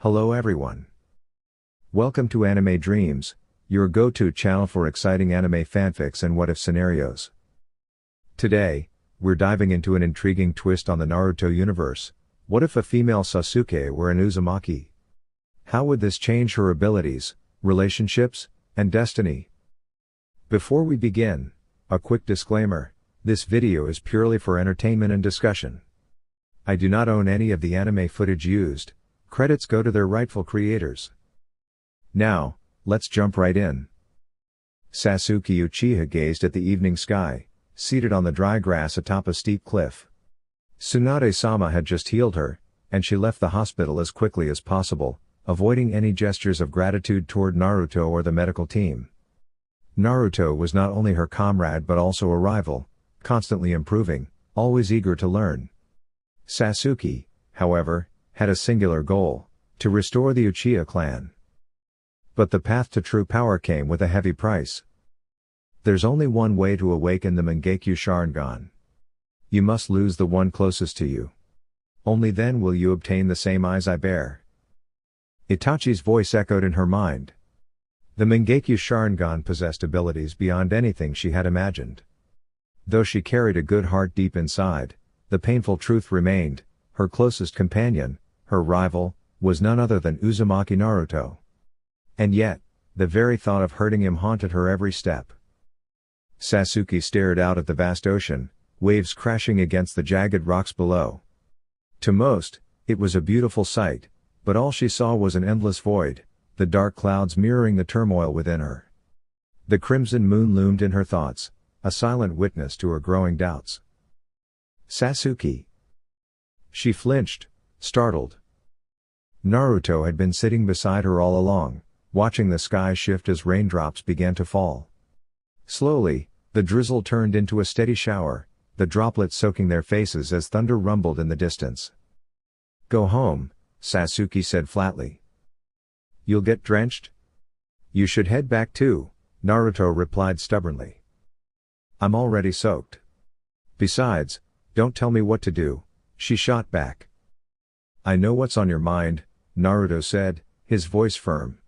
Hello everyone. Welcome to Anime Dreams, your go-to channel for exciting anime fanfics and what-if scenarios. Today, we're diving into an intriguing twist on the Naruto universe. What if a female Sasuke were an Uzumaki? How would this change her abilities, relationships, and destiny? Before we begin, a quick disclaimer: this video is purely for entertainment and discussion. I do not own any of the anime footage used. Credits go to their rightful creators. Now, let's jump right in. Sasuke Uchiha gazed at the evening sky, seated on the dry grass atop a steep cliff. Tsunade-sama had just healed her, and she left the hospital as quickly as possible, avoiding any gestures of gratitude toward Naruto or the medical team. Naruto was not only her comrade but also a rival, constantly improving, always eager to learn. Sasuke, however, had a singular goal: to restore the Uchiha clan. But the path to true power came with a heavy price. There's only one way to awaken the Mangekyo Sharingan. You must lose the one closest to you. Only then will you obtain the same eyes I bear. Itachi's voice echoed in her mind. The Mangekyo Sharingan possessed abilities beyond anything she had imagined. Though she carried a good heart deep inside, the painful truth remained: her closest companion, her rival, was none other than Uzumaki Naruto. And yet, the very thought of hurting him haunted her every step. Sasuke stared out at the vast ocean, waves crashing against the jagged rocks below. To most, it was a beautiful sight, but all she saw was an endless void, the dark clouds mirroring the turmoil within her. The crimson moon loomed in her thoughts, a silent witness to her growing doubts. Sasuke. She flinched, startled. Naruto had been sitting beside her all along, watching the sky shift as raindrops began to fall. Slowly, the drizzle turned into a steady shower, the droplets soaking their faces as thunder rumbled in the distance. "Go home," Sasuke said flatly. "You'll get drenched?" "You should head back too," Naruto replied stubbornly. "I'm already soaked. Besides, don't tell me what to do," she shot back. "I know what's on your mind," Naruto said, his voice firm.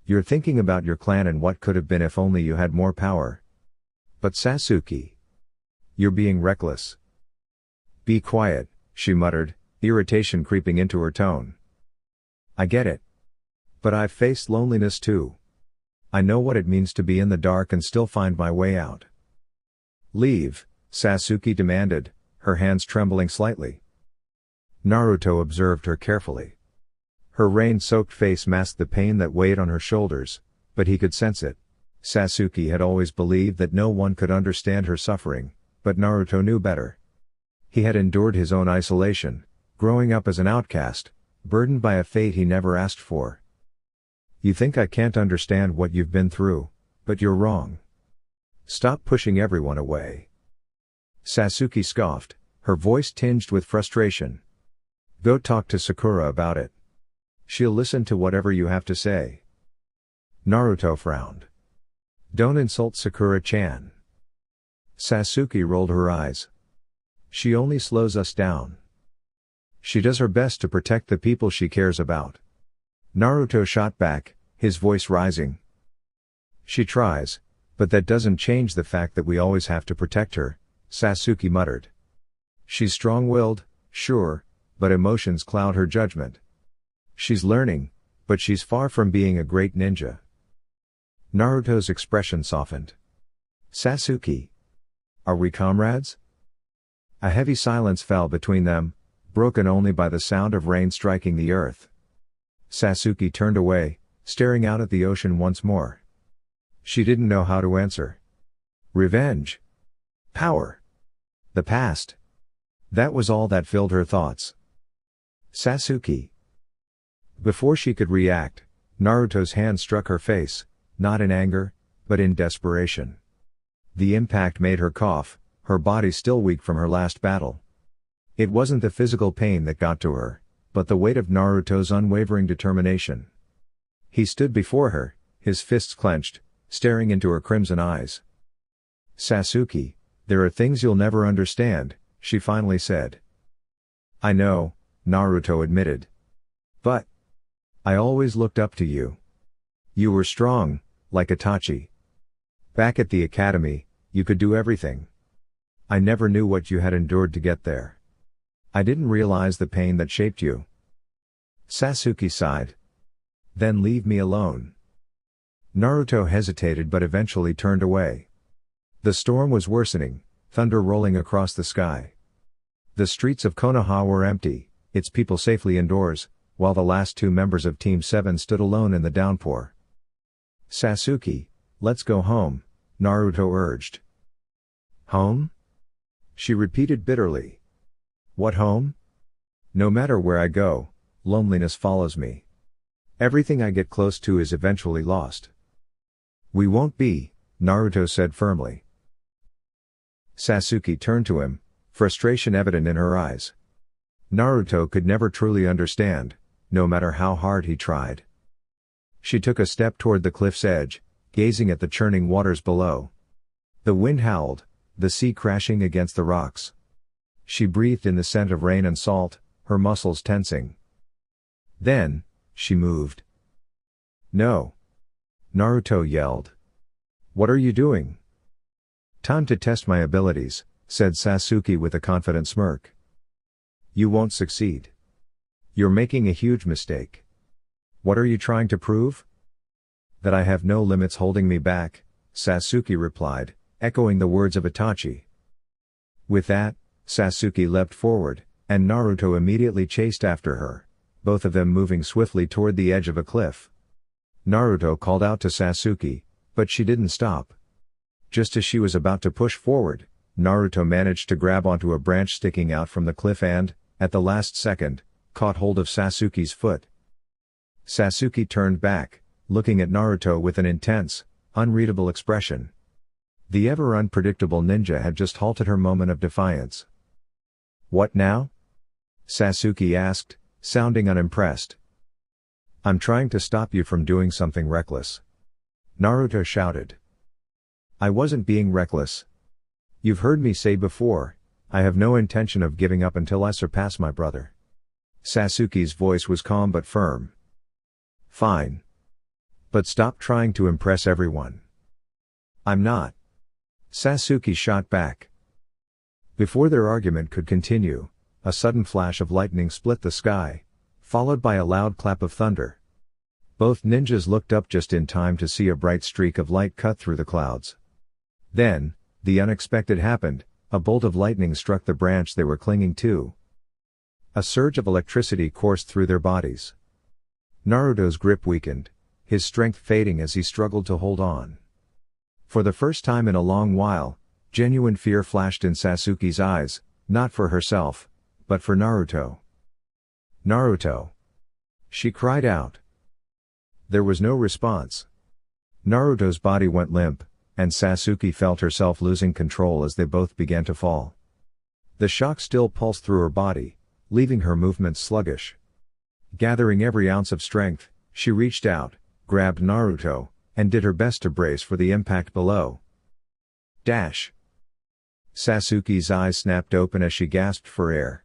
"You're thinking about your clan and what could have been if only you had more power. But Sasuke, you're being reckless." "Be quiet," she muttered, irritation creeping into her tone. "I get it. But I've faced loneliness too. I know what it means to be in the dark and still find my way out." "Leave," Sasuke demanded, her hands trembling slightly. Naruto observed her carefully. Her rain-soaked face masked the pain that weighed on her shoulders, but he could sense it. Sasuke had always believed that no one could understand her suffering, but Naruto knew better. He had endured his own isolation, growing up as an outcast, burdened by a fate he never asked for. "You think I can't understand what you've been through, but you're wrong. Stop pushing everyone away." Sasuke scoffed, her voice tinged with frustration. "Go talk to Sakura about it. She'll listen to whatever you have to say." Naruto frowned. "Don't insult Sakura-chan." Sasuke rolled her eyes. "She only slows us down. She does her best to protect the people she cares about." Naruto shot back, his voice rising. "She tries, but that doesn't change the fact that we always have to protect her," Sasuke muttered. "She's strong-willed, sure, but emotions cloud her judgment. She's learning, but she's far from being a great ninja." Naruto's expression softened. "Sasuke, are we comrades?" A heavy silence fell between them, broken only by the sound of rain striking the earth. Sasuke turned away, staring out at the ocean once more. She didn't know how to answer. Revenge. Power. The past. That was all that filled her thoughts. "Sasuke." Before she could react, Naruto's hand struck her face, not in anger, but in desperation. The impact made her cough, her body still weak from her last battle. It wasn't the physical pain that got to her, but the weight of Naruto's unwavering determination. He stood before her, his fists clenched, staring into her crimson eyes. "Sasuke, there are things you'll never understand," she finally said. "I know," Naruto admitted. "But I always looked up to you. You were strong, like Itachi. Back at the academy, you could do everything. I never knew what you had endured to get there. I didn't realize the pain that shaped you. Sasuke sighed. Then leave me alone. Naruto hesitated but eventually turned away. The storm was worsening, thunder rolling across the sky. The streets of Konoha were empty, its people safely indoors, while the last two members of Team 7 stood alone in the downpour. Sasuke, let's go home, Naruto urged. Home? She repeated bitterly. What home? No matter where I go, loneliness follows me. Everything I get close to is eventually lost. We won't be, Naruto said firmly. Sasuke turned to him, frustration evident in her eyes. Naruto could never truly understand, no matter how hard he tried. She took a step toward the cliff's edge, gazing at the churning waters below. The wind howled, the sea crashing against the rocks. She breathed in the scent of rain and salt, her muscles tensing. Then, she moved. No! Naruto yelled. What are you doing? Time to test my abilities, said Sasuke with a confident smirk. You won't succeed. You're making a huge mistake. What are you trying to prove? That I have no limits holding me back, Sasuke replied, echoing the words of Itachi. With that, Sasuke leapt forward, and Naruto immediately chased after her, both of them moving swiftly toward the edge of a cliff. Naruto called out to Sasuke, but she didn't stop. Just as she was about to push forward, Naruto managed to grab onto a branch sticking out from the cliff and, at the last second, caught hold of Sasuke's foot. Sasuke turned back, looking at Naruto with an intense, unreadable expression. The ever unpredictable ninja had just halted her moment of defiance. What now? Sasuke asked, sounding unimpressed. I'm trying to stop you from doing something reckless. Naruto shouted. I wasn't being reckless. You've heard me say before, I have no intention of giving up until I surpass my brother. Sasuke's voice was calm but firm. Fine. But stop trying to impress everyone. I'm not. Sasuke shot back. Before their argument could continue, a sudden flash of lightning split the sky, followed by a loud clap of thunder. Both ninjas looked up just in time to see a bright streak of light cut through the clouds. Then, the unexpected happened, a bolt of lightning struck the branch they were clinging to. A surge of electricity coursed through their bodies. Naruto's grip weakened, his strength fading as he struggled to hold on. For the first time in a long while, genuine fear flashed in Sasuke's eyes, not for herself, but for Naruto. Naruto! She cried out. There was no response. Naruto's body went limp, and Sasuke felt herself losing control as they both began to fall. The shock still pulsed through her body, leaving her movements sluggish. Gathering every ounce of strength, she reached out, grabbed Naruto, and did her best to brace for the impact below. Dash! Sasuke's eyes snapped open as she gasped for air.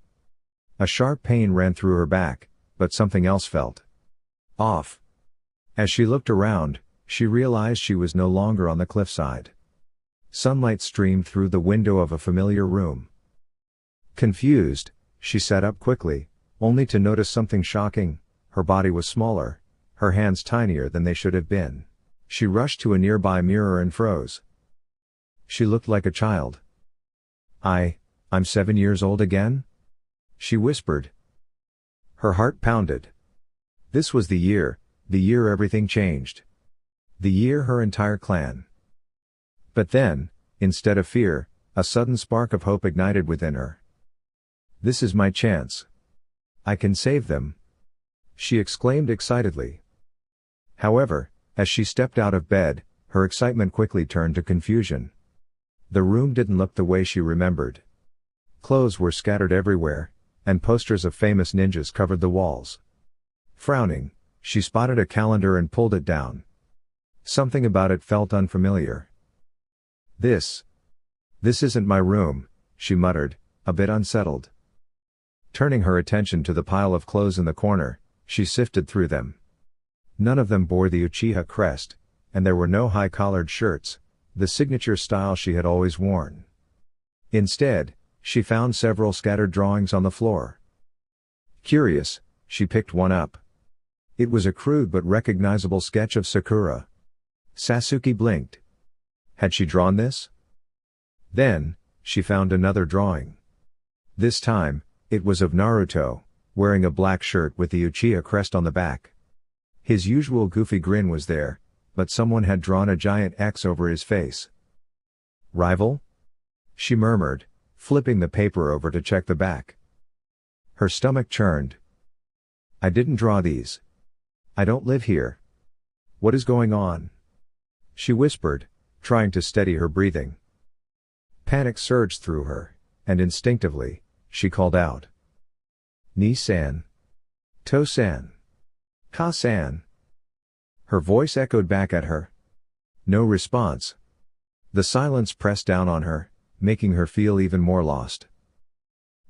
A sharp pain ran through her back, but something else felt off. As she looked around, she realized she was no longer on the cliffside. Sunlight streamed through the window of a familiar room. Confused, she sat up quickly, only to notice something shocking. Her body was smaller, her hands tinier than they should have been. She rushed to a nearby mirror and froze. She looked like a child. I'm 7 years old again? She whispered. Her heart pounded. This was the year everything changed. The year her entire clan. But then, instead of fear, a sudden spark of hope ignited within her. This is my chance. I can save them, she exclaimed excitedly. However, as she stepped out of bed, her excitement quickly turned to confusion. The room didn't look the way she remembered. Clothes were scattered everywhere, and posters of famous ninjas covered the walls. Frowning, she spotted a calendar and pulled it down. Something about it felt unfamiliar. This isn't my room, she muttered, a bit unsettled. Turning her attention to the pile of clothes in the corner, she sifted through them. None of them bore the Uchiha crest, and there were no high-collared shirts, the signature style she had always worn. Instead, she found several scattered drawings on the floor. Curious, she picked one up. It was a crude but recognizable sketch of Sakura. Sasuke blinked. Had she drawn this? Then, she found another drawing. This time, it was of Naruto, wearing a black shirt with the Uchiha crest on the back. His usual goofy grin was there, but someone had drawn a giant X over his face. Rival? She murmured, flipping the paper over to check the back. Her stomach churned. I didn't draw these. I don't live here. What is going on? She whispered, trying to steady her breathing. Panic surged through her, and instinctively, she called out. Ni-san. To-san. Ka-san. Her voice echoed back at her. No response. The silence pressed down on her, making her feel even more lost.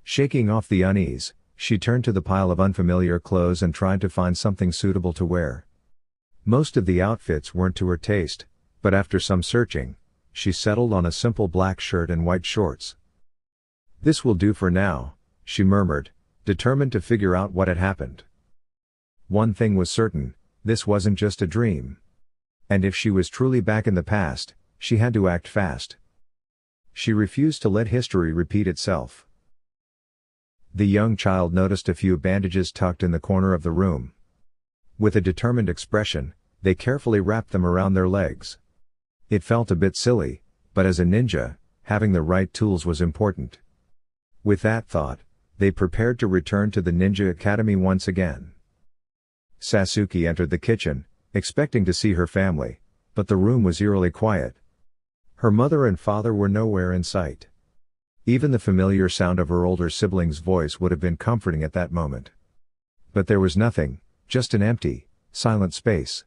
Shaking off the unease, she turned to the pile of unfamiliar clothes and tried to find something suitable to wear. Most of the outfits weren't to her taste, but after some searching, she settled on a simple black shirt and white shorts. This will do for now, she murmured, determined to figure out what had happened. One thing was certain, this wasn't just a dream. And if she was truly back in the past, she had to act fast. She refused to let history repeat itself. The young child noticed a few bandages tucked in the corner of the room. With a determined expression, they carefully wrapped them around their legs. It felt a bit silly, but as a ninja, having the right tools was important. With that thought, they prepared to return to the Ninja Academy once again. Sasuke entered the kitchen, expecting to see her family, but the room was eerily quiet. Her mother and father were nowhere in sight. Even the familiar sound of her older sibling's voice would have been comforting at that moment. But there was nothing, just an empty, silent space.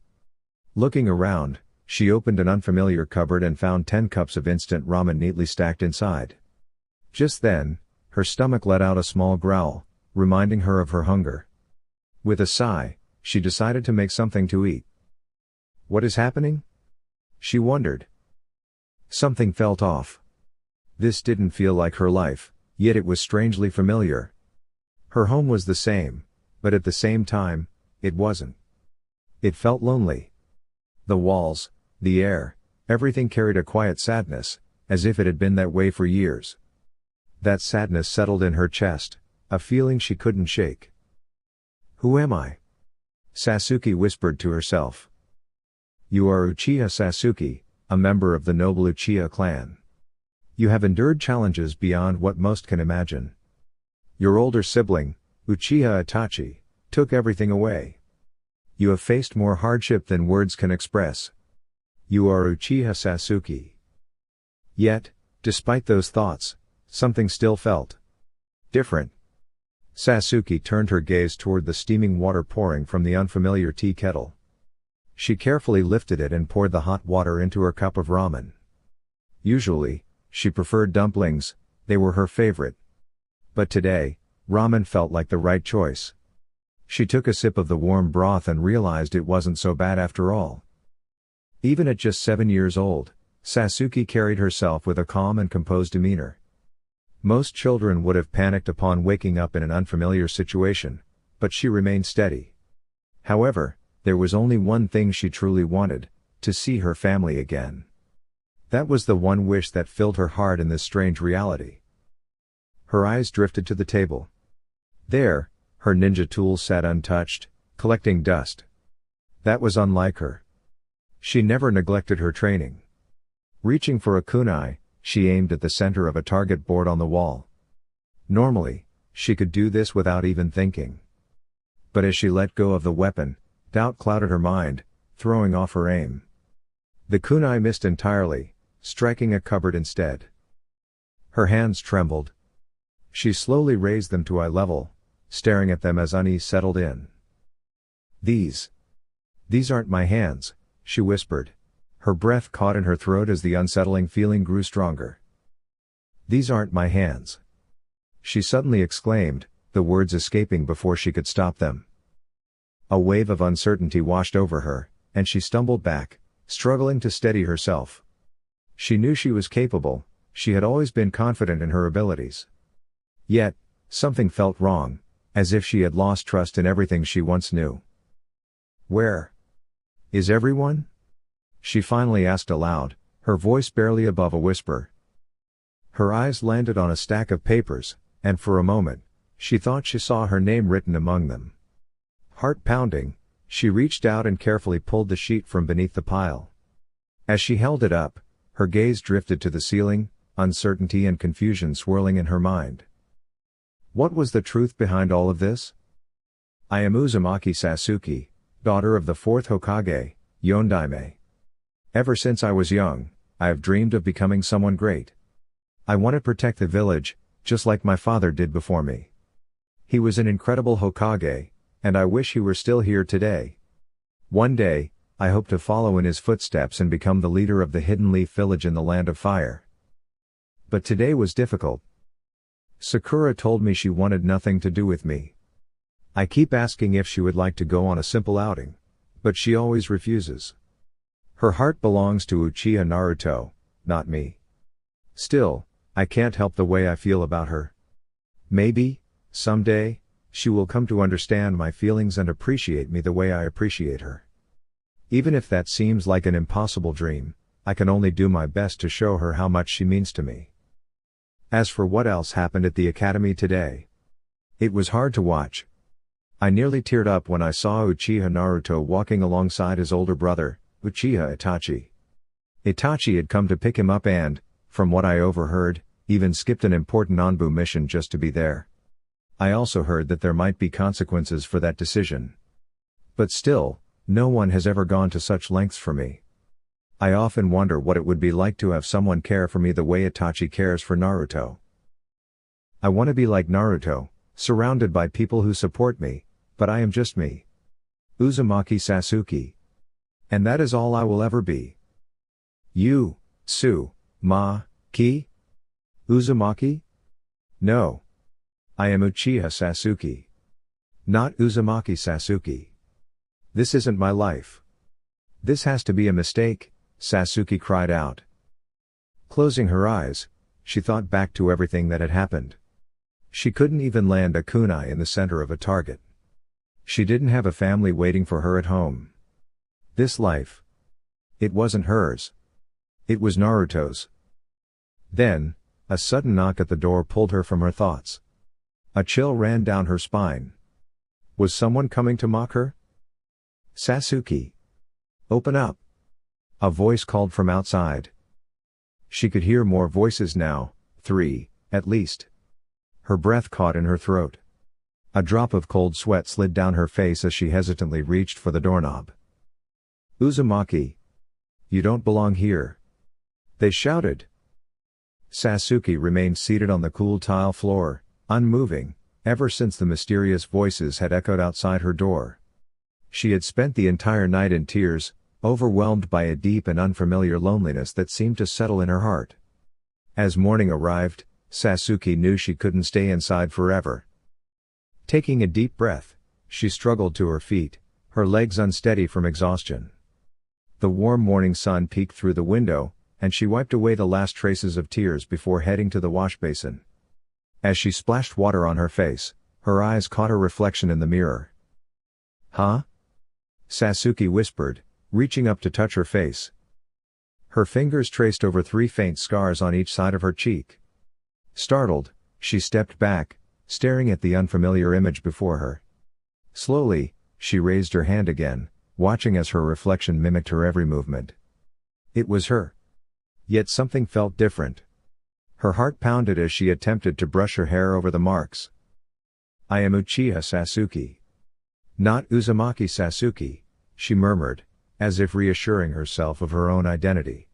Looking around, she opened an unfamiliar cupboard and found 10 cups of instant ramen neatly stacked inside. Just then, her stomach let out a small growl, reminding her of her hunger. With a sigh, she decided to make something to eat. What is happening? She wondered. Something felt off. This didn't feel like her life, yet it was strangely familiar. Her home was the same, but at the same time, it wasn't. It felt lonely. The walls, the air, everything carried a quiet sadness, as if it had been that way for years. That sadness settled in her chest, a feeling she couldn't shake. Who am I? Sasuke whispered to herself. You are Uchiha Sasuke, a member of the noble Uchiha clan. You have endured challenges beyond what most can imagine. Your older sibling, Uchiha Itachi, took everything away. You have faced more hardship than words can express. You are Uchiha Sasuke. Yet, despite those thoughts, something still felt different. Sasuke turned her gaze toward the steaming water pouring from the unfamiliar tea kettle. She carefully lifted it and poured the hot water into her cup of ramen. Usually, she preferred dumplings, they were her favorite. But today, ramen felt like the right choice. She took a sip of the warm broth and realized it wasn't so bad after all. Even at just 7 years old, Sasuke carried herself with a calm and composed demeanor. Most children would have panicked upon waking up in an unfamiliar situation, but she remained steady. However, there was only one thing she truly wanted, to see her family again. That was the one wish that filled her heart in this strange reality. Her eyes drifted to the table. There, her ninja tools sat untouched, collecting dust. That was unlike her. She never neglected her training. Reaching for a kunai, she aimed at the center of a target board on the wall. Normally, she could do this without even thinking. But as she let go of the weapon, doubt clouded her mind, throwing off her aim. The kunai missed entirely, striking a cupboard instead. Her hands trembled. She slowly raised them to eye level, staring at them as unease settled in. These aren't my hands, she whispered. Her breath caught in her throat as the unsettling feeling grew stronger. These aren't my hands. She suddenly exclaimed, the words escaping before she could stop them. A wave of uncertainty washed over her, and she stumbled back, struggling to steady herself. She knew she was capable, she had always been confident in her abilities. Yet, something felt wrong, as if she had lost trust in everything she once knew. "Where is everyone?" she finally asked aloud, her voice barely above a whisper. Her eyes landed on a stack of papers, and for a moment, she thought she saw her name written among them. Heart pounding, she reached out and carefully pulled the sheet from beneath the pile. As she held it up, her gaze drifted to the ceiling, uncertainty and confusion swirling in her mind. What was the truth behind all of this? "I am Uzumaki Sasuke, daughter of the 4th Hokage, Yondaime. Ever since I was young, I have dreamed of becoming someone great. I want to protect the village, just like my father did before me. He was an incredible Hokage, and I wish he were still here today. One day, I hope to follow in his footsteps and become the leader of the Hidden Leaf Village in the Land of Fire. But today was difficult. Sakura told me she wanted nothing to do with me. I keep asking if she would like to go on a simple outing, but she always refuses. Her heart belongs to Uchiha Naruto, not me. Still, I can't help the way I feel about her. Maybe, someday, she will come to understand my feelings and appreciate me the way I appreciate her. Even if that seems like an impossible dream, I can only do my best to show her how much she means to me." As for what else happened at the academy today, it was hard to watch. I nearly teared up when I saw Uchiha Naruto walking alongside his older brother, Uchiha Itachi. Itachi had come to pick him up and, from what I overheard, even skipped an important Anbu mission just to be there. I also heard that there might be consequences for that decision. But still, no one has ever gone to such lengths for me. I often wonder what it would be like to have someone care for me the way Itachi cares for Naruto. I want to be like Naruto, surrounded by people who support me, but I am just me. Uzumaki Sasuke. And that is all I will ever be. You, Ki? Uzumaki? No. I am Uchiha Sasuke. Not Uzumaki Sasuke. This isn't my life. This has to be a mistake, Sasuke cried out. Closing her eyes, she thought back to everything that had happened. She couldn't even land a kunai in the center of a target. She didn't have a family waiting for her at home. This life. It wasn't hers. It was Naruto's. Then, a sudden knock at the door pulled her from her thoughts. A chill ran down her spine. Was someone coming to mock her? Sasuke. Open up. A voice called from outside. She could hear more voices now, 3, at least. Her breath caught in her throat. A drop of cold sweat slid down her face as she hesitantly reached for the doorknob. Uzumaki. You don't belong here. They shouted. Sasuke remained seated on the cool tile floor, unmoving, ever since the mysterious voices had echoed outside her door. She had spent the entire night in tears, overwhelmed by a deep and unfamiliar loneliness that seemed to settle in her heart. As morning arrived, Sasuke knew she couldn't stay inside forever. Taking a deep breath, she struggled to her feet, her legs unsteady from exhaustion. The warm morning sun peeked through the window, and she wiped away the last traces of tears before heading to the wash basin. As she splashed water on her face, her eyes caught her reflection in the mirror. Huh? Sasuke whispered, reaching up to touch her face. Her fingers traced over 3 faint scars on each side of her cheek. Startled, she stepped back, staring at the unfamiliar image before her. Slowly, she raised her hand again, watching as her reflection mimicked her every movement. It was her. Yet something felt different. Her heart pounded as she attempted to brush her hair over the marks. I am Uchiha Sasuke. Not Uzumaki Sasuke, she murmured, as if reassuring herself of her own identity.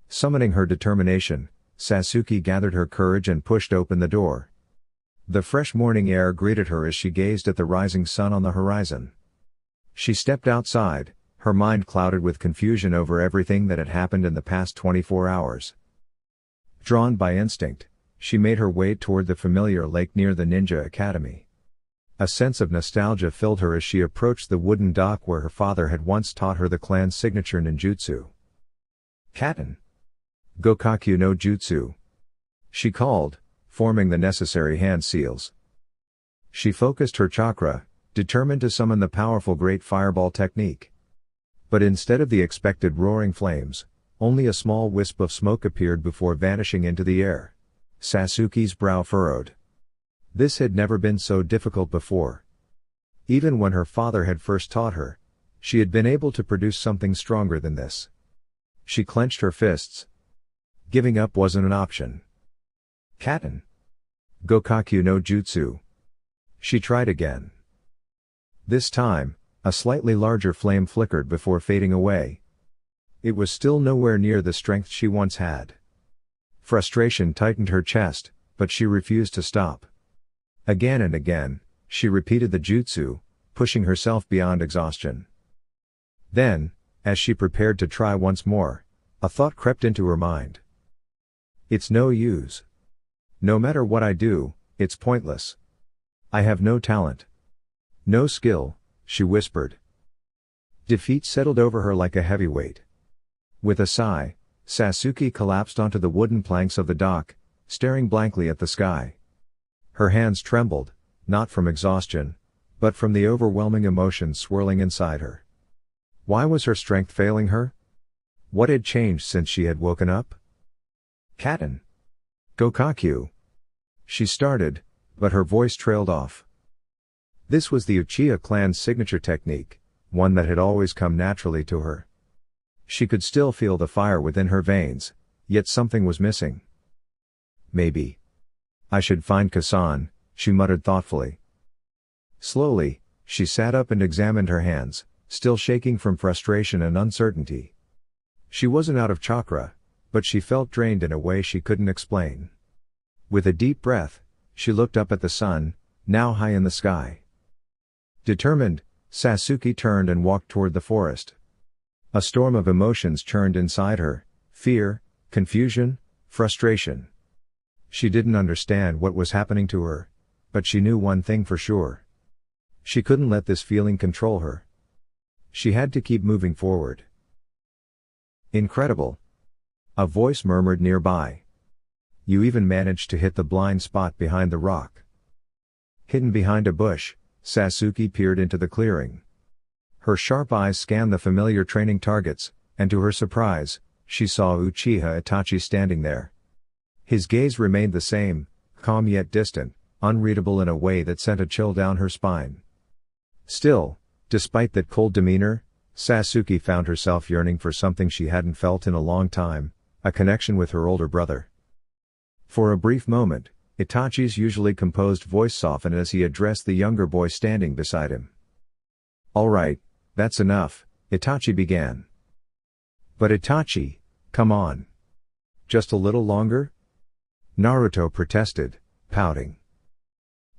Summoning her determination, Sasuke gathered her courage and pushed open the door. The fresh morning air greeted her as she gazed at the rising sun on the horizon. She stepped outside, her mind clouded with confusion over everything that had happened in the past 24 hours. Drawn by instinct, she made her way toward the familiar lake near the Ninja Academy. A sense of nostalgia filled her as she approached the wooden dock where her father had once taught her the clan's signature ninjutsu. Katen. Gokakyu no Jutsu. She called, forming the necessary hand seals. She focused her chakra, determined to summon the powerful Great Fireball technique. But instead of the expected roaring flames, only a small wisp of smoke appeared before vanishing into the air. Sasuke's brow furrowed. This had never been so difficult before. Even when her father had first taught her, she had been able to produce something stronger than this. She clenched her fists. Giving up wasn't an option. Katen. Gokakyu no Jutsu. She tried again. This time, a slightly larger flame flickered before fading away. It was still nowhere near the strength she once had. Frustration tightened her chest, but she refused to stop. Again and again, she repeated the jutsu, pushing herself beyond exhaustion. Then, as she prepared to try once more, a thought crept into her mind. It's no use. No matter what I do, it's pointless. I have no talent. No skill, she whispered. Defeat settled over her like a heavy weight. With a sigh, Sasuke collapsed onto the wooden planks of the dock, staring blankly at the sky. Her hands trembled, not from exhaustion, but from the overwhelming emotions swirling inside her. Why was her strength failing her? What had changed since she had woken up? Katen. Gokakyu. She started, but her voice trailed off. This was the Uchiha clan's signature technique, one that had always come naturally to her. She could still feel the fire within her veins, yet something was missing. Maybe I should find Kasan, she muttered thoughtfully. Slowly, she sat up and examined her hands, still shaking from frustration and uncertainty. She wasn't out of chakra, but she felt drained in a way she couldn't explain. With a deep breath, she looked up at the sun, now high in the sky. Determined, Sasuke turned and walked toward the forest. A storm of emotions churned inside her: fear, confusion, frustration. She didn't understand what was happening to her, but she knew one thing for sure. She couldn't let this feeling control her. She had to keep moving forward. Incredible. A voice murmured nearby. You even managed to hit the blind spot behind the rock. Hidden behind a bush, Sasuke peered into the clearing. Her sharp eyes scanned the familiar training targets, and to her surprise, she saw Uchiha Itachi standing there. His gaze remained the same, calm yet distant, unreadable in a way that sent a chill down her spine. Still, despite that cold demeanor, Sasuke found herself yearning for something she hadn't felt in a long time: a connection with her older brother. For a brief moment, Itachi's usually composed voice softened as he addressed the younger boy standing beside him. All right, that's enough, Itachi began. But Itachi, come on. Just a little longer? Naruto protested, pouting.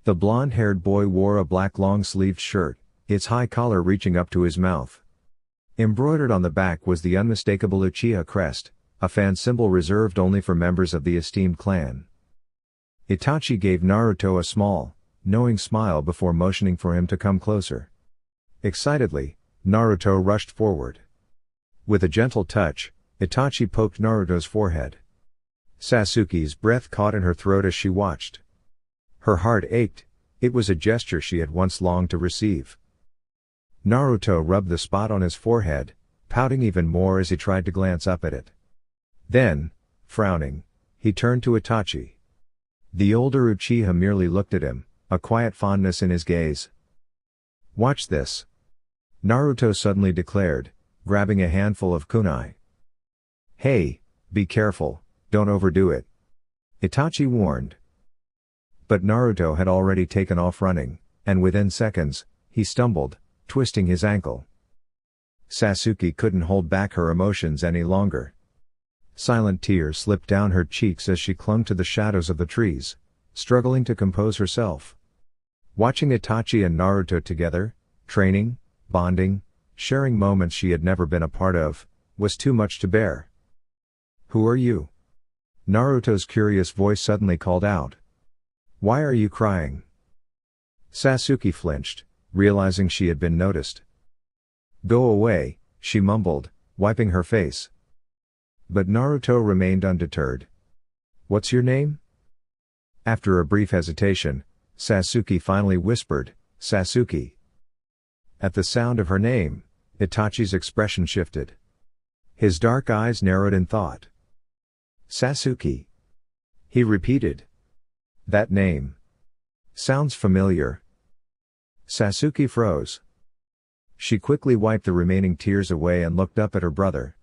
The blonde-haired boy wore a black long-sleeved shirt, its high collar reaching up to his mouth. Embroidered on the back was the unmistakable Uchiha crest, a fan symbol reserved only for members of the esteemed clan. Itachi gave Naruto a small, knowing smile before motioning for him to come closer. Excitedly, Naruto rushed forward. With a gentle touch, Itachi poked Naruto's forehead. Sasuke's breath caught in her throat as she watched. Her heart ached. It was a gesture she had once longed to receive. Naruto rubbed the spot on his forehead, pouting even more as he tried to glance up at it. Then, frowning, he turned to Itachi. The older Uchiha merely looked at him, a quiet fondness in his gaze. Watch this, Naruto suddenly declared, grabbing a handful of kunai. Hey, be careful, don't overdo it, Itachi warned. But Naruto had already taken off running, and within seconds, he stumbled, twisting his ankle. Sasuke couldn't hold back her emotions any longer. Silent tears slipped down her cheeks as she clung to the shadows of the trees, struggling to compose herself. Watching Itachi and Naruto together, training, bonding, sharing moments she had never been a part of, was too much to bear. Who are you? Naruto's curious voice suddenly called out. Why are you crying? Sasuke flinched, realizing she had been noticed. "Go away," she mumbled, wiping her face. But Naruto remained undeterred. "What's your name?" After a brief hesitation, Sasuke finally whispered, "Sasuke." At the sound of her name, Itachi's expression shifted. His dark eyes narrowed in thought. "Sasuke," he repeated. "That name sounds familiar." Sasuke froze. She quickly wiped the remaining tears away and looked up at her brother.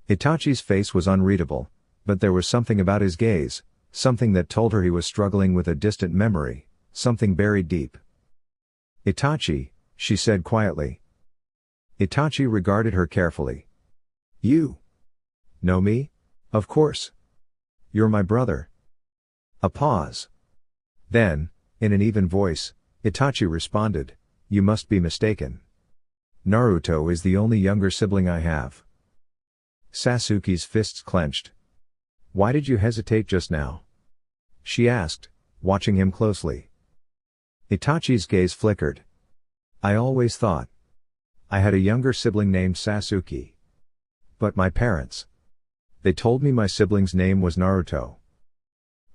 Itachi's face was unreadable, but there was something about his gaze, something that told her he was struggling with a distant memory, something buried deep. "Itachi," she said quietly. Itachi regarded her carefully. "You know me? Of course. You're my brother." A pause. Then, in an even voice, Itachi responded, "You must be mistaken. Naruto is the only younger sibling I have." Sasuke's fists clenched. "Why did you hesitate just now?" she asked, watching him closely. Itachi's gaze flickered. "I always thought I had a younger sibling named Sasuke. But my parents, they told me my sibling's name was Naruto."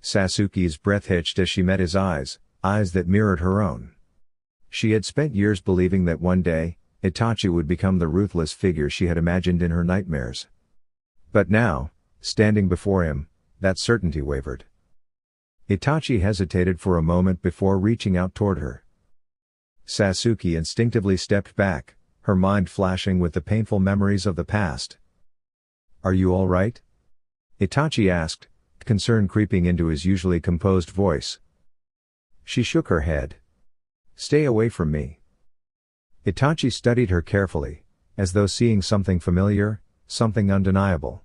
Sasuke's breath hitched as she met his eyes that mirrored her own. She had spent years believing that one day, Itachi would become the ruthless figure she had imagined in her nightmares. But now, standing before him, that certainty wavered. Itachi hesitated for a moment before reaching out toward her. Sasuke instinctively stepped back, her mind flashing with the painful memories of the past. "Are you all right?" Itachi asked, concern creeping into his usually composed voice. She shook her head. "Stay away from me." Itachi studied her carefully, as though seeing something familiar, something undeniable.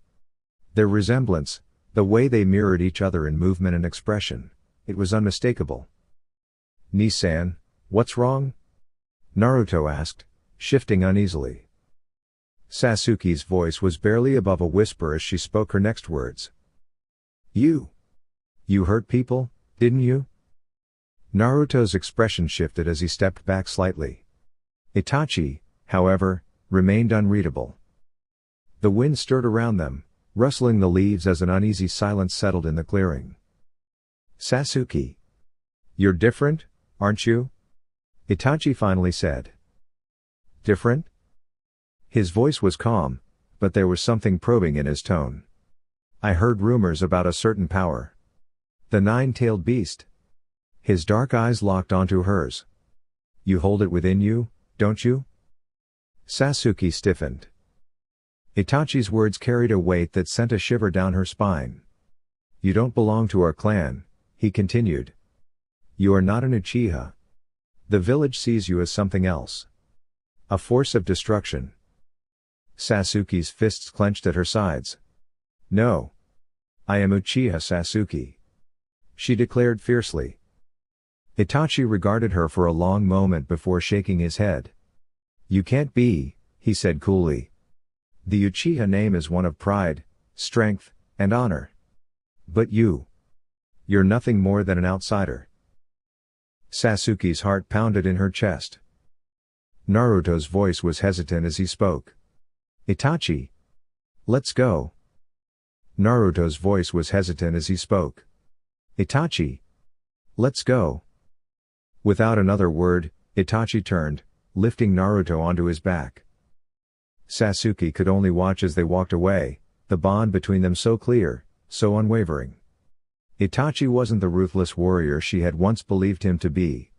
Their resemblance, the way they mirrored each other in movement and expression, it was unmistakable. "Ni-san, what's wrong?" Naruto asked, shifting uneasily. Sasuke's voice was barely above a whisper as she spoke her next words. You hurt people, didn't you?" Naruto's expression shifted as he stepped back slightly. Itachi, however, remained unreadable. The wind stirred around them, rustling the leaves as an uneasy silence settled in the clearing. "Sasuke, you're different, aren't you?" Itachi finally said. "Different?" His voice was calm, but there was something probing in his tone. "I heard rumors about a certain power. The nine-tailed beast." His dark eyes locked onto hers. "You hold it within you, don't you?" Sasuke stiffened. Itachi's words carried a weight that sent a shiver down her spine. "You don't belong to our clan," he continued. "You are not an Uchiha. The village sees you as something else. A force of destruction." Sasuke's fists clenched at her sides. "No. I am Uchiha Sasuke," she declared fiercely. Itachi regarded her for a long moment before shaking his head. "You can't be," he said coolly. "The Uchiha name is one of pride, strength, and honor. But you're nothing more than an outsider." Sasuke's heart pounded in her chest. Naruto's voice was hesitant as he spoke. "Itachi, let's go." Naruto's voice was hesitant as he spoke. "Itachi, let's go." Without another word, Itachi turned, lifting Naruto onto his back. Sasuke could only watch as they walked away, the bond between them so clear, so unwavering. Itachi wasn't the ruthless warrior she had once believed him to be.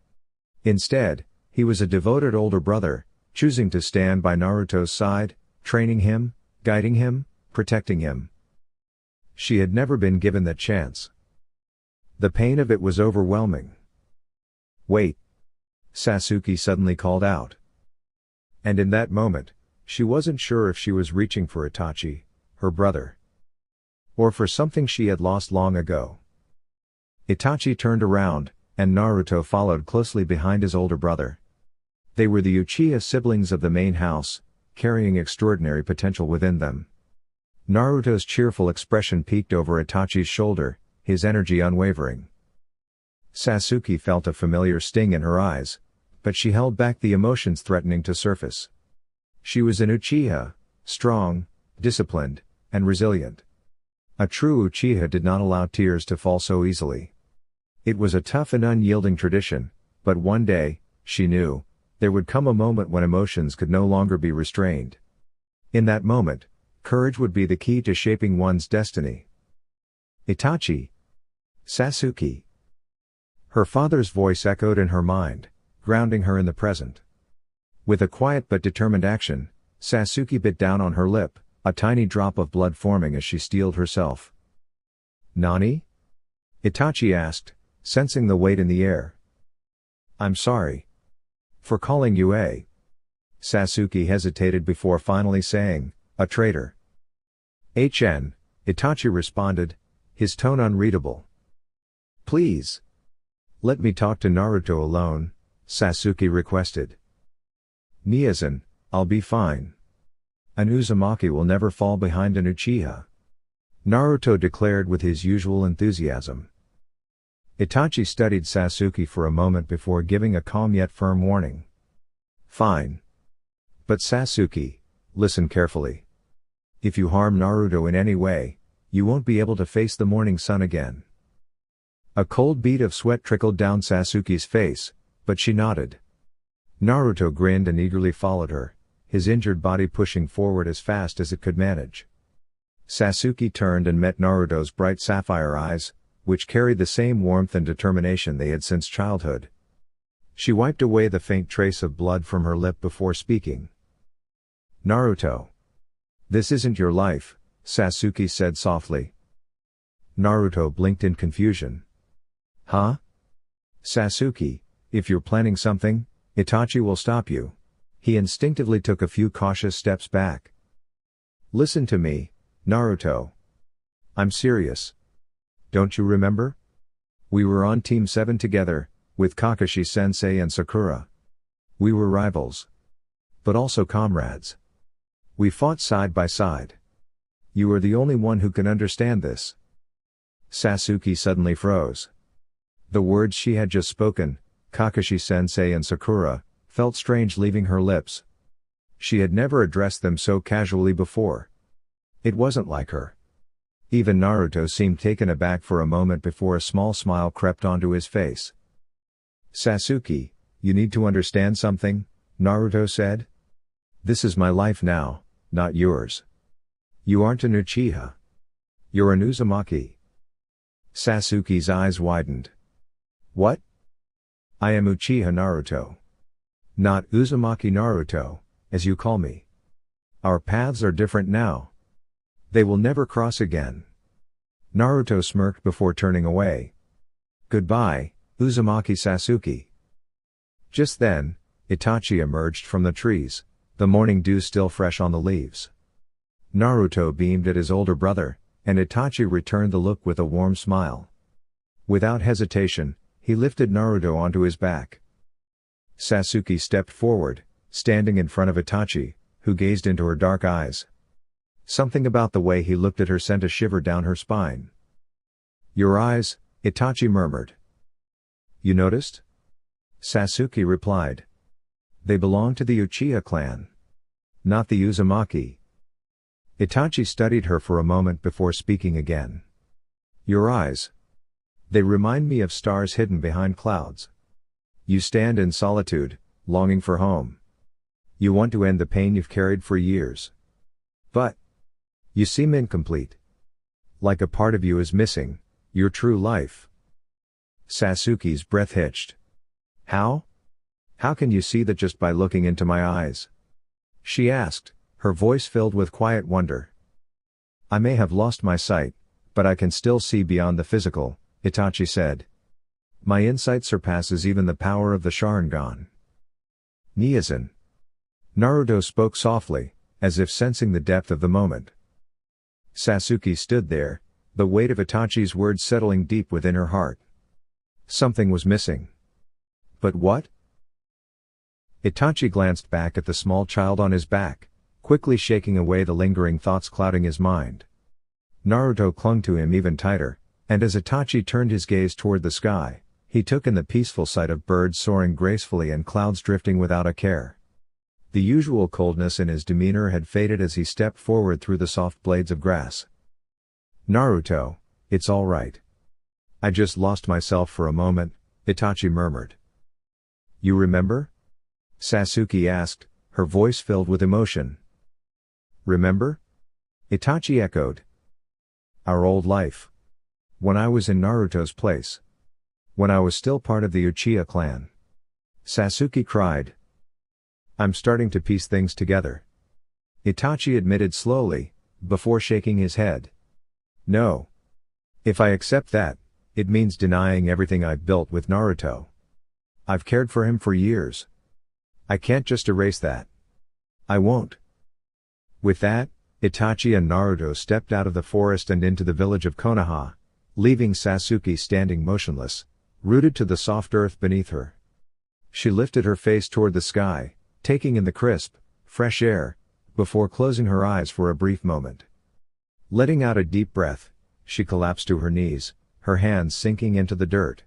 Instead, he was a devoted older brother, choosing to stand by Naruto's side, training him, guiding him, protecting him. She had never been given that chance. The pain of it was overwhelming. "Wait!" Sasuke suddenly called out. And in that moment, she wasn't sure if she was reaching for Itachi, her brother, or for something she had lost long ago. Itachi turned around, and Naruto followed closely behind his older brother. They were the Uchiha siblings of the main house, carrying extraordinary potential within them. Naruto's cheerful expression peeked over Itachi's shoulder, his energy unwavering. Sasuke felt a familiar sting in her eyes, but she held back the emotions threatening to surface. She was an Uchiha, strong, disciplined, and resilient. A true Uchiha did not allow tears to fall so easily. It was a tough and unyielding tradition, but one day, she knew, there would come a moment when emotions could no longer be restrained. In that moment, courage would be the key to shaping one's destiny. Itachi. Sasuke. Her father's voice echoed in her mind, grounding her in the present. With a quiet but determined action, Sasuke bit down on her lip, a tiny drop of blood forming as she steeled herself. "Nani?" Itachi asked, sensing the weight in the air. "I'm sorry. For calling you a..." Sasuke hesitated before finally saying, "a traitor." "HN," Itachi responded, his tone unreadable. "Please. Let me talk to Naruto alone," Sasuke requested. "Niazan, I'll be fine. An Uzumaki will never fall behind an Uchiha," Naruto declared with his usual enthusiasm. Itachi studied Sasuke for a moment before giving a calm yet firm warning. "Fine. But Sasuke, listen carefully. If you harm Naruto in any way, you won't be able to face the morning sun again." A cold bead of sweat trickled down Sasuke's face, but she nodded. Naruto grinned and eagerly followed her, his injured body pushing forward as fast as it could manage. Sasuke turned and met Naruto's bright sapphire eyes, which carried the same warmth and determination they had since childhood. She wiped away the faint trace of blood from her lip before speaking. "Naruto. This isn't your life," Sasuke said softly. Naruto blinked in confusion. "Huh? Sasuke, if you're planning something, Itachi will stop you." He instinctively took a few cautious steps back. "Listen to me, Naruto. I'm serious. Don't you remember? We were on Team 7 together, with Kakashi-sensei and Sakura. We were rivals. But also comrades. We fought side by side. You are the only one who can understand this." Sasuke suddenly froze. The words she had just spoken, Kakashi-sensei and Sakura, felt strange leaving her lips. She had never addressed them so casually before. It wasn't like her. Even Naruto seemed taken aback for a moment before a small smile crept onto his face. "Sasuke, you need to understand something," Naruto said. "This is my life now, not yours. You aren't an Uchiha. You're an Uzumaki." Sasuke's eyes widened. "What?" "I am Uchiha Naruto. Not Uzumaki Naruto, as you call me. Our paths are different now. They will never cross again." Naruto smirked before turning away. "Goodbye, Uzumaki Sasuke." Just then, Itachi emerged from the trees, the morning dew still fresh on the leaves. Naruto beamed at his older brother, and Itachi returned the look with a warm smile. Without hesitation, he lifted Naruto onto his back. Sasuke stepped forward, standing in front of Itachi, who gazed into her dark eyes. Something about the way he looked at her sent a shiver down her spine. "Your eyes," Itachi murmured. "You noticed?" Sasuke replied. "They belong to the Uchiha clan. Not the Uzumaki." Itachi studied her for a moment before speaking again. "Your eyes. They remind me of stars hidden behind clouds. You stand in solitude, longing for home. You want to end the pain you've carried for years. But you seem incomplete. Like a part of you is missing, your true life." Sasuke's breath hitched. "How? How can you see that just by looking into my eyes?" she asked, her voice filled with quiet wonder. "I may have lost my sight, but I can still see beyond the physical," Itachi said. "My insight surpasses even the power of the Sharingan." "Niazan." Naruto spoke softly, as if sensing the depth of the moment. Sasuke stood there, the weight of Itachi's words settling deep within her heart. Something was missing. But what? Itachi glanced back at the small child on his back, quickly shaking away the lingering thoughts clouding his mind. Naruto clung to him even tighter, and as Itachi turned his gaze toward the sky, He took in the peaceful sight of birds soaring gracefully and clouds drifting without a care. The usual coldness in his demeanor had faded as he stepped forward through the soft blades of grass. "Naruto, it's all right. I just lost myself for a moment," Itachi murmured. "You remember?" Sasuke asked, her voice filled with emotion. "Remember?" Itachi echoed. "Our old life. When I was in Naruto's place. When I was still part of the Uchiha clan." Sasuke cried. "I'm starting to piece things together," Itachi admitted slowly, before shaking his head. "No. If I accept that, it means denying everything I've built with Naruto. I've cared for him for years. I can't just erase that. I won't." With that, Itachi and Naruto stepped out of the forest and into the village of Konoha, leaving Sasuke standing motionless, rooted to the soft earth beneath her. She lifted her face toward the sky, taking in the crisp, fresh air, before closing her eyes for a brief moment. Letting out a deep breath, she collapsed to her knees, her hands sinking into the dirt.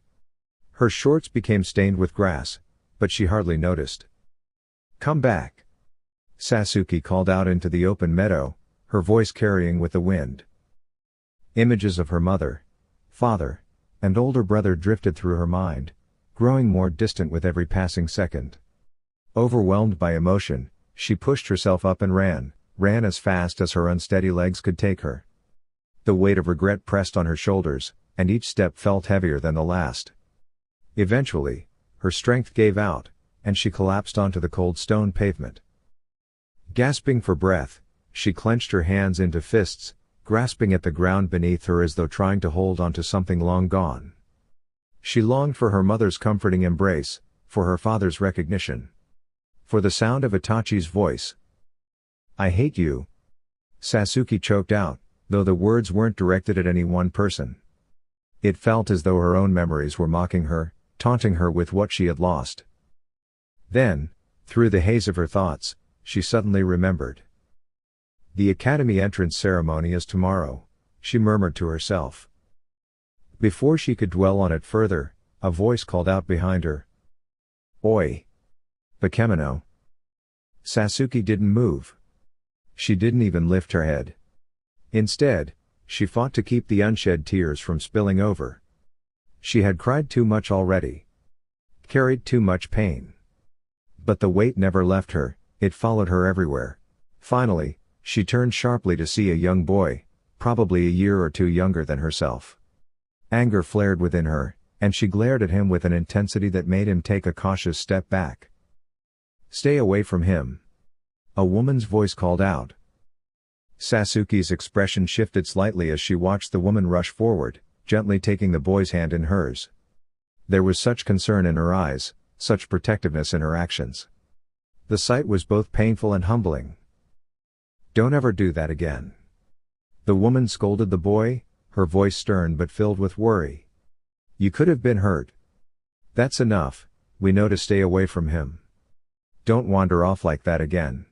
Her shorts became stained with grass, but she hardly noticed. "Come back," Sasuke called out into the open meadow, her voice carrying with the wind. Images of her mother, father, and older brother drifted through her mind, growing more distant with every passing second. Overwhelmed by emotion, she pushed herself up and ran as fast as her unsteady legs could take her. The weight of regret pressed on her shoulders, and each step felt heavier than the last. Eventually, her strength gave out, and she collapsed onto the cold stone pavement. Gasping for breath, she clenched her hands into fists, grasping at the ground beneath her as though trying to hold onto something long gone. She longed for her mother's comforting embrace, for her father's recognition, for the sound of Itachi's voice. "I hate you," Sasuke choked out, though the words weren't directed at any one person. It felt as though her own memories were mocking her, taunting her with what she had lost. Then, through the haze of her thoughts, she suddenly remembered. "The academy entrance ceremony is tomorrow," she murmured to herself. Before she could dwell on it further, a voice called out behind her. "Oi! Bakemono!" Sasuke didn't move. She didn't even lift her head. Instead, she fought to keep the unshed tears from spilling over. She had cried too much already. Carried too much pain. But the weight never left her, it followed her everywhere. Finally, she turned sharply to see a young boy, probably a year or two younger than herself. Anger flared within her, and she glared at him with an intensity that made him take a cautious step back. "Stay away from him," a woman's voice called out. Sasuke's expression shifted slightly as she watched the woman rush forward, gently taking the boy's hand in hers. There was such concern in her eyes, such protectiveness in her actions. The sight was both painful and humbling. "Don't ever do that again," the woman scolded the boy, her voice stern but filled with worry. "You could have been hurt. That's enough, we know to stay away from him. Don't wander off like that again."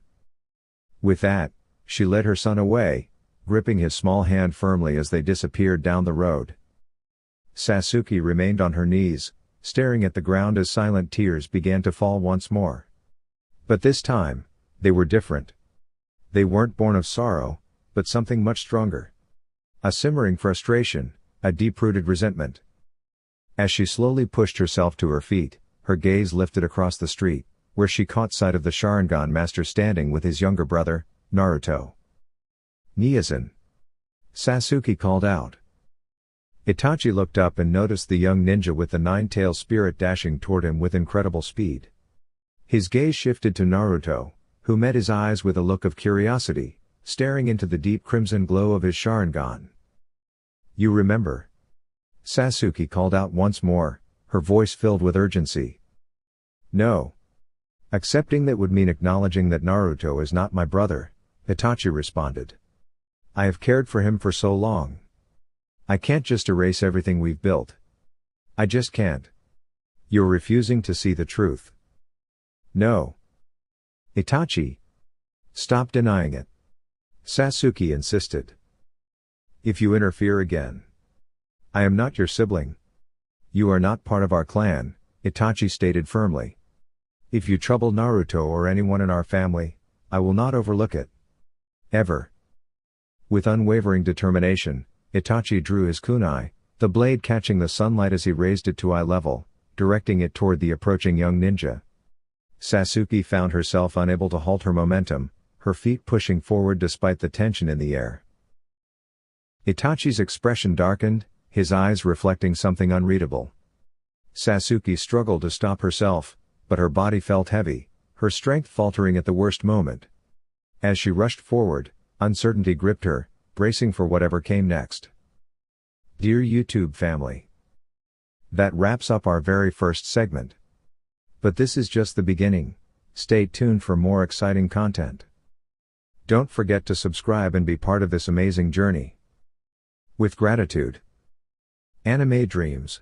With that, she led her son away, gripping his small hand firmly as they disappeared down the road. Sasuke remained on her knees, staring at the ground as silent tears began to fall once more. But this time, they were different. They weren't born of sorrow, but something much stronger. A simmering frustration, a deep-rooted resentment. As she slowly pushed herself to her feet, her gaze lifted across the street, where she caught sight of the Sharingan master standing with his younger brother, Naruto. "Niazan!" Sasuke called out. Itachi looked up and noticed the young ninja with the nine-tailed spirit dashing toward him with incredible speed. His gaze shifted to Naruto, who met his eyes with a look of curiosity, staring into the deep crimson glow of his Sharingan. "You remember?" Sasuke called out once more, her voice filled with urgency. "No. Accepting that would mean acknowledging that Naruto is not my brother," Itachi responded. "I have cared for him for so long. I can't just erase everything we've built. I just can't." "You're refusing to see the truth." "No. Itachi. Stop denying it," Sasuke insisted. "If you interfere again, I am not your sibling." You are not part of our clan, Itachi stated firmly. If you trouble Naruto or anyone in our family, I will not overlook it. Ever. With unwavering determination, Itachi drew his kunai, the blade catching the sunlight as he raised it to eye level, directing it toward the approaching young ninja. Sasuke found herself unable to halt her momentum, her feet pushing forward despite the tension in the air. Itachi's expression darkened, his eyes reflecting something unreadable. Sasuke struggled to stop herself, but her body felt heavy, her strength faltering at the worst moment. As she rushed forward, uncertainty gripped her, bracing for whatever came next. Dear YouTube family, that wraps up our very first segment. But this is just the beginning. Stay tuned for more exciting content. Don't forget to subscribe and be part of this amazing journey. With gratitude. Anime Dreams.